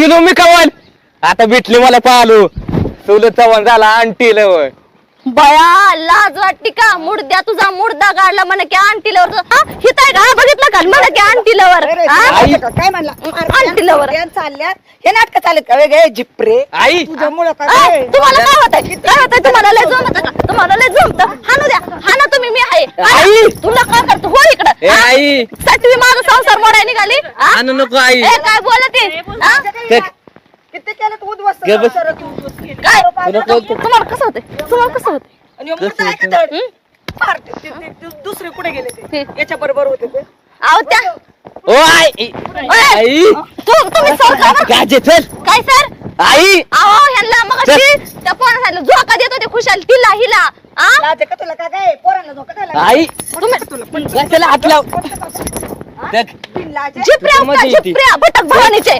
दिलो मी कवन आता भेटली मला पाहलो तुला चव्हाण झाला आणटील बया लाज वाटती का मुर्द्या तुझा मुर्दा काढला म्हणे की आणटीलवर हित आहे का बघितलं का म्हणे की आणटीलवर आई काय म्हणला आणटीलवर चालल्यात हे नाटक चालत का वेगळे जिप्रे आई तुझ्यामुळं तुम्हाला काय होतंय काय होतंय तुम्हाला लय जमत का तुम्हाला लय जमत हाणू द्या हाणा तुम्ही मी आहे आई! तुला काय करतो हो ए इकडं आई सटवी माझा संसार मोडाय निघाली हा? आणू नको आई ए, काय बोलते हा? किती केलं तू उद्ध्वस्त गे बस. काय तुम्हाला कसं होतंय तुम्हाला कसं होतंय आणि मग मुर्दा आहे का तर? फार ते दुसरे कुठे गेले ते याच्या बरोबर होते ते आहो त्या ओ आई आई तुम्ही संसार गाजे चल काय सर आई अहो ह्यांना मग त्या पोराला झोका देत होते खुशाल तिला हिला आ लाज आहे का तुला का काय पोरांना धोका द्यायला आई तुम्ही कशाला हात लाव लाज आहे? जिप्र्या मजा येते. जिप्र्या भटक भवानीचे